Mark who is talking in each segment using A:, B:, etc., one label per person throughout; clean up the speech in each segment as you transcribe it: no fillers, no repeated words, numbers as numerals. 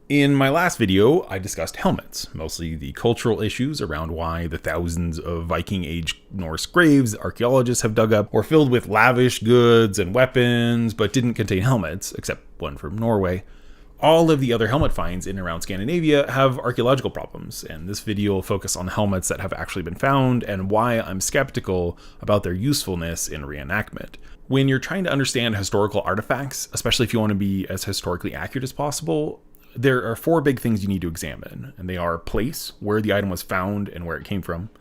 A: In my last video, I discussed helmets, mostly the cultural issues around why the thousands of Viking Age Norse graves archaeologists have dug up were filled with lavish goods and weapons, but didn't contain helmets, except one from Norway. All of the other helmet finds in and around Scandinavia have archaeological problems, and this video will focus on the helmets that have actually been found and why I'm skeptical about their usefulness in reenactment. When you're trying to understand historical artifacts, especially if you want to be as historically accurate as possible, there are four big things you need to examine, and they are place, where the item was found and where it came from;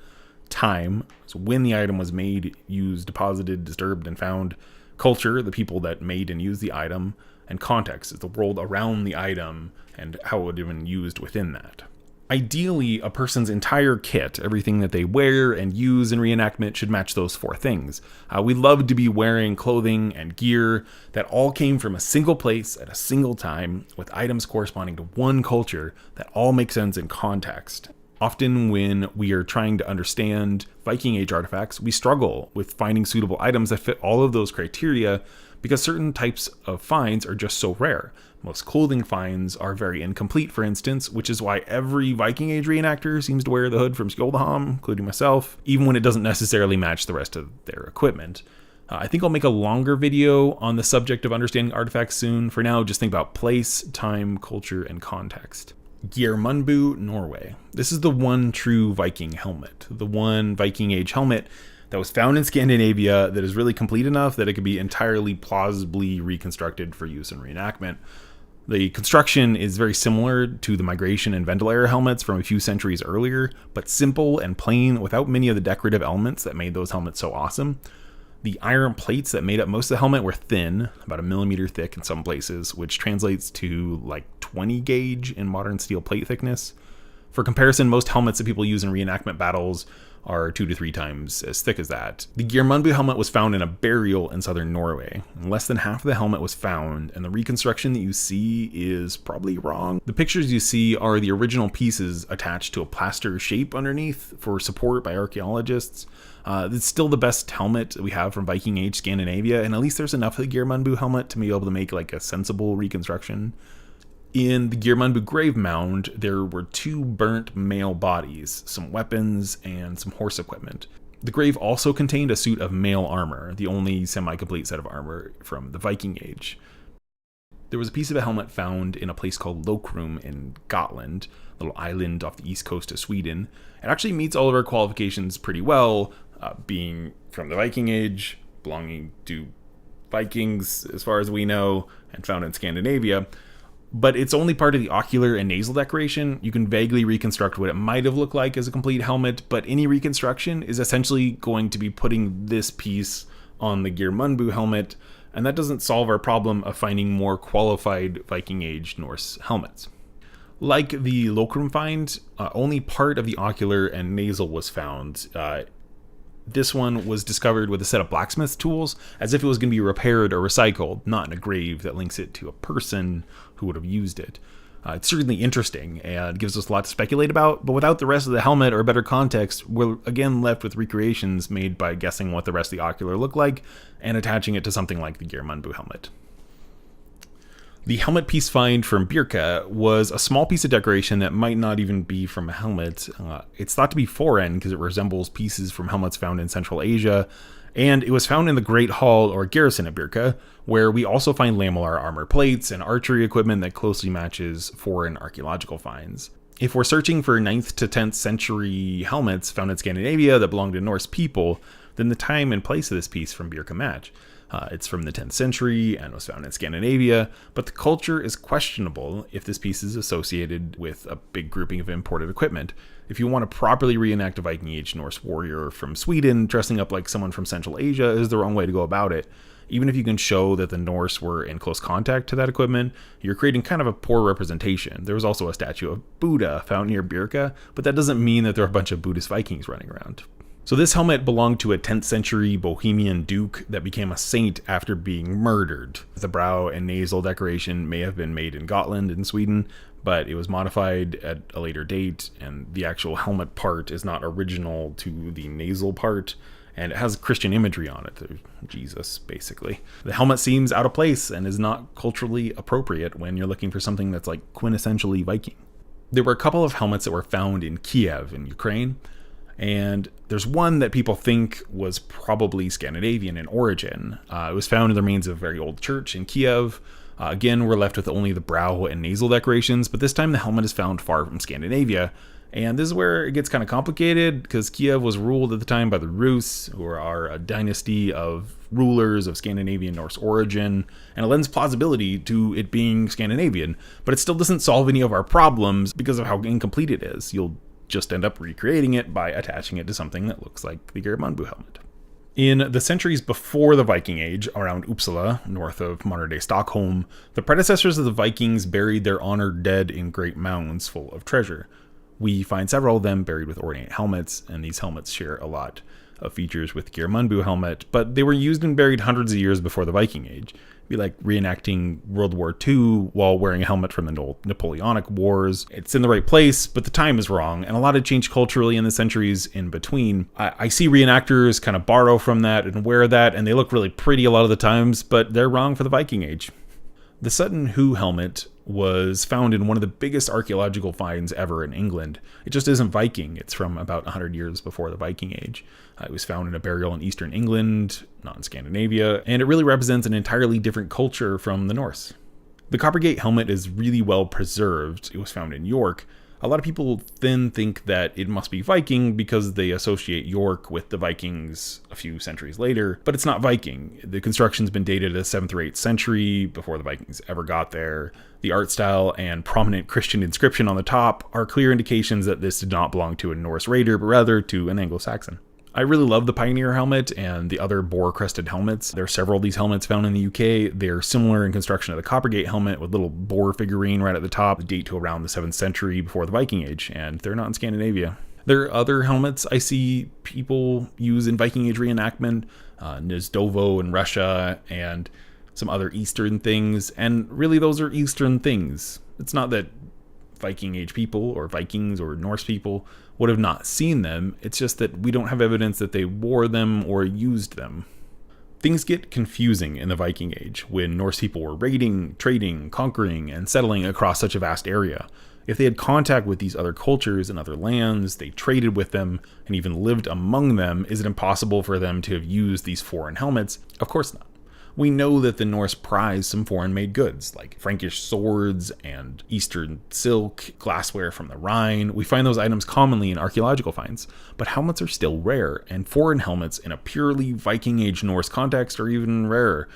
A: time, so when the item was made, used, deposited, disturbed, and found; culture, the people that made and used the item; and context, is the world around the item and how it would have been used within that. Ideally, a person's entire kit, everything that they wear and use in reenactment, should match those four things. We love to be wearing clothing and gear that all came from a single place at a single time, with items corresponding to one culture that all make sense in context. Often when we are trying to understand Viking Age artifacts, we struggle with finding suitable items that fit all of those criteria because certain types of finds are just so rare. Most clothing finds are very incomplete, for instance, which is why every Viking Age reenactor seems to wear the hood from Skofnung, including myself, even when it doesn't necessarily match the rest of their equipment. I think I'll make a longer video on the subject of understanding artifacts soon. For now, just think about place, time, culture, and context. Gjermundbu, Norway. This is the one true Viking helmet, the one Viking Age helmet that was found in Scandinavia that is really complete enough that it could be entirely plausibly reconstructed for use in reenactment. The construction is very similar to the migration and Vendel era helmets from a few centuries earlier, but simple and plain without many of the decorative elements that made those helmets so awesome. The iron plates that made up most of the helmet were thin, about 1 millimeter thick in some places, which translates to like 20 gauge in modern steel plate thickness. For comparison, most helmets that people use in reenactment battles are 2 to 3 times as thick as that. The Gjermundbu helmet was found in a burial in southern Norway. Less than half of the helmet was found, and the reconstruction that you see is probably wrong. The pictures you see are the original pieces attached to a plaster shape underneath for support by archaeologists. It's still the best helmet we have from Viking Age Scandinavia, and at least there's enough of the Gjermundbu helmet to be able to make like a sensible reconstruction. In the Gjermundbu grave mound, there were 2 burnt male bodies, some weapons, and some horse equipment. The grave also contained a suit of male armor, the only semi-complete set of armor from the Viking Age. There was a piece of a helmet found in a place called Lokrum in Gotland, a little island off the east coast of Sweden. It actually meets all of our qualifications pretty well, being from the Viking Age, belonging to Vikings as far as we know, and found in Scandinavia. But it's only part of the ocular and nasal decoration. You can vaguely reconstruct what it might have looked like as a complete helmet, but any reconstruction is essentially going to be putting this piece on the Gjermundbu helmet, and that doesn't solve our problem of finding more qualified Viking Age Norse helmets. Like the Lokrum find, only part of the ocular and nasal was found. This one was discovered with a set of blacksmith's tools, as if it was going to be repaired or recycled, not in a grave that links it to a person who would have used it. It's certainly interesting and gives us a lot to speculate about, but without the rest of the helmet or better context, we're again left with recreations made by guessing what the rest of the ocular looked like and attaching it to something like the Gjermundbu helmet. The helmet piece find from Birka was a small piece of decoration that might not even be from a helmet. It's thought to be foreign because it resembles pieces from helmets found in Central Asia, and it was found in the Great Hall or garrison at Birka, where we also find lamellar armor plates and archery equipment that closely matches foreign archaeological finds. If we're searching for 9th to 10th century helmets found in Scandinavia that belong to Norse people, then the time and place of this piece from Birka match. It's from the 10th century and was found in Scandinavia, but the culture is questionable if this piece is associated with a big grouping of imported equipment. If you want to properly reenact a Viking Age Norse warrior from Sweden, dressing up like someone from Central Asia is the wrong way to go about it. Even if you can show that the Norse were in close contact to that equipment, you're creating kind of a poor representation. There was also a statue of Buddha found near Birka, but that doesn't mean that there are a bunch of Buddhist Vikings running around. So this helmet belonged to a 10th century Bohemian duke that became a saint after being murdered. The brow and nasal decoration may have been made in Gotland in Sweden, but it was modified at a later date, and the actual helmet part is not original to the nasal part. and it has Christian imagery on it. Jesus, basically. The helmet seems out of place and is not culturally appropriate when you're looking for something that's like quintessentially Viking. There were a couple of helmets that were found in Kiev in Ukraine, and there's one that people think was probably Scandinavian in origin. It was found in the remains of a very old church in Kiev. Again, we're left with only the brow and nasal decorations, but this time the helmet is found far from Scandinavia. And this is where it gets kind of complicated, because Kiev was ruled at the time by the Rus, who are a dynasty of rulers of Scandinavian Norse origin, and it lends plausibility to it being Scandinavian, but it still doesn't solve any of our problems because of how incomplete it is. You'll just end up recreating it by attaching it to something that looks like the Gjermundbu helmet. In the centuries before the Viking Age, around Uppsala, north of modern-day Stockholm, the predecessors of the Vikings buried their honored dead in great mounds full of treasure. We find several of them buried with ornate helmets, and these helmets share a lot of features with Gjermundbu helmet, but they were used and buried hundreds of years before the Viking Age. It'd be like reenacting World War II while wearing a helmet from the Napoleonic Wars. It's in the right place, but the time is wrong, and a lot had changed culturally in the centuries in between. I see reenactors kind of borrow from that and wear that, and they look really pretty a lot of the times, but they're wrong for the Viking Age. The Sutton Hoo helmet was found in one of the biggest archaeological finds ever in England. It just isn't Viking. It's from about 100 years before the Viking Age. It was found in a burial in eastern England, not in Scandinavia, and it really represents an entirely different culture from the Norse. The Coppergate helmet is really well preserved. It was found in York. A lot of people then think that it must be Viking because they associate York with the Vikings a few centuries later, but it's not Viking. The construction's been dated to the 7th or 8th century before the Vikings ever got there. The art style and prominent Christian inscription on the top are clear indications that this did not belong to a Norse raider, but rather to an Anglo-Saxon. I really love the Pioneer helmet and the other boar-crested helmets. There are several of these helmets found in the UK. They're similar in construction to the Coppergate helmet with little boar figurine right at the top, date to around the 7th century before the Viking Age, and they're not in Scandinavia. There are other helmets I see people use in Viking Age reenactment, Nizdovo in Russia, and some other Eastern things, and really those are Eastern things. It's not that Viking Age people or Vikings or Norse people would have not seen them. It's just that we don't have evidence that they wore them or used them. Things get confusing in the Viking Age when Norse people were raiding, trading, conquering, and settling across such a vast area. If they had contact with these other cultures and other lands, they traded with them, and even lived among them, is it impossible for them to have used these foreign helmets? Of course not. We know that the Norse prized some foreign-made goods, like Frankish swords and Eastern silk, glassware from the Rhine. We find those items commonly in archaeological finds, but helmets are still rare, and foreign helmets in a purely Viking Age Norse context are even rarer.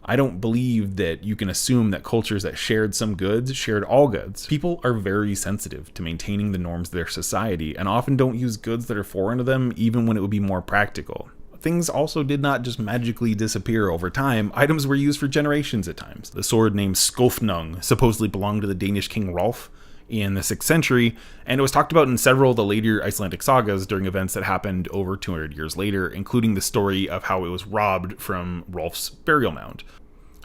A: I don't believe that you can assume that cultures that shared some goods shared all goods. People are very sensitive to maintaining the norms of their society, and often don't use goods that are foreign to them, even when it would be more practical. Things also did not just magically disappear over time. Items were used for generations at times. The sword named Skofnung supposedly belonged to the Danish King Hrolf in the 6th century, and it was talked about in several of the later Icelandic sagas during events that happened over 200 years later, including the story of how it was robbed from Hrolf's burial mound.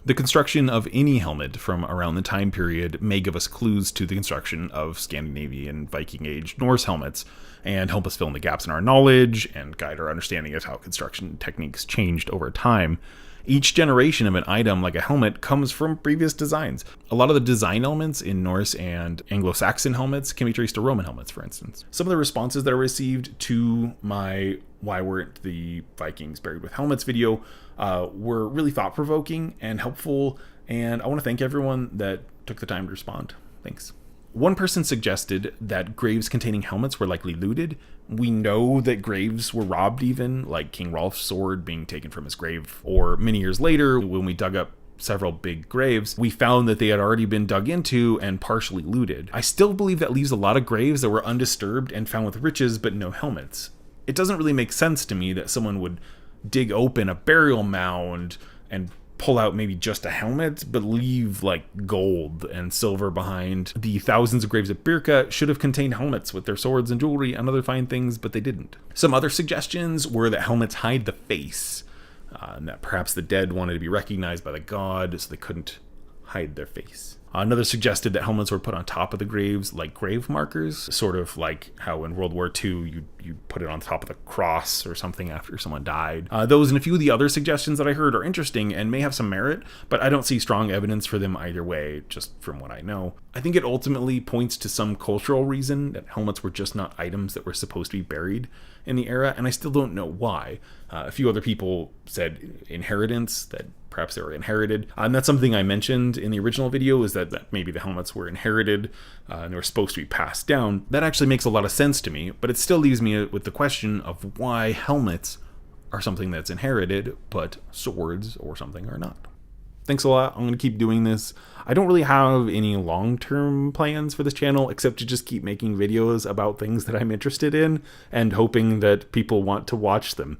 A: The construction of any helmet from around the time period may give us clues to the construction of Scandinavian Viking Age Norse helmets, and help us fill in the gaps in our knowledge and guide our understanding of how construction techniques changed over time. Each generation of an item like a helmet comes from previous designs. A lot of the design elements in Norse and Anglo-Saxon helmets can be traced to Roman helmets, for instance. Some of the responses that I received to my Why Weren't the Vikings Buried with Helmets video were really thought-provoking and helpful, and I want to thank everyone that took the time to respond. Thanks. One person suggested that graves containing helmets were likely looted. We know that graves were robbed even, like King Hrolf's sword being taken from his grave, or many years later when we dug up several big graves, we found that they had already been dug into and partially looted. I still believe that leaves a lot of graves that were undisturbed and found with riches but no helmets. It doesn't really make sense to me that someone would dig open a burial mound and pull out maybe just a helmet, but leave like gold and silver behind. The thousands of graves at Birka should have contained helmets with their swords and jewelry and other fine things, but they didn't. Some other suggestions were that helmets hide the face, and that perhaps the dead wanted to be recognized by the god, so they couldn't hide their face. Another suggested that helmets were put on top of the graves like grave markers, sort of like how in World War II you you put it on top of the cross or something after someone died. Those and a few of the other suggestions that I heard are interesting and may have some merit, but I don't see strong evidence for them either way, just from what I know. I think it ultimately points to some cultural reason that helmets were just not items that were supposed to be buried in the era, and I still don't know why. A few other people said inheritance, that perhaps they were inherited. And that's something I mentioned in the original video, is that maybe the helmets were inherited and they were supposed to be passed down. That actually makes a lot of sense to me, but it still leaves me with the question of why helmets are something that's inherited, but swords or something are not. Thanks a lot. I'm going to keep doing this. I don't really have any long-term plans for this channel except to just keep making videos about things that I'm interested in and hoping that people want to watch them.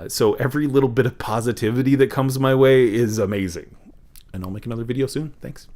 A: So every little bit of positivity that comes my way is amazing. And I'll make another video soon. Thanks.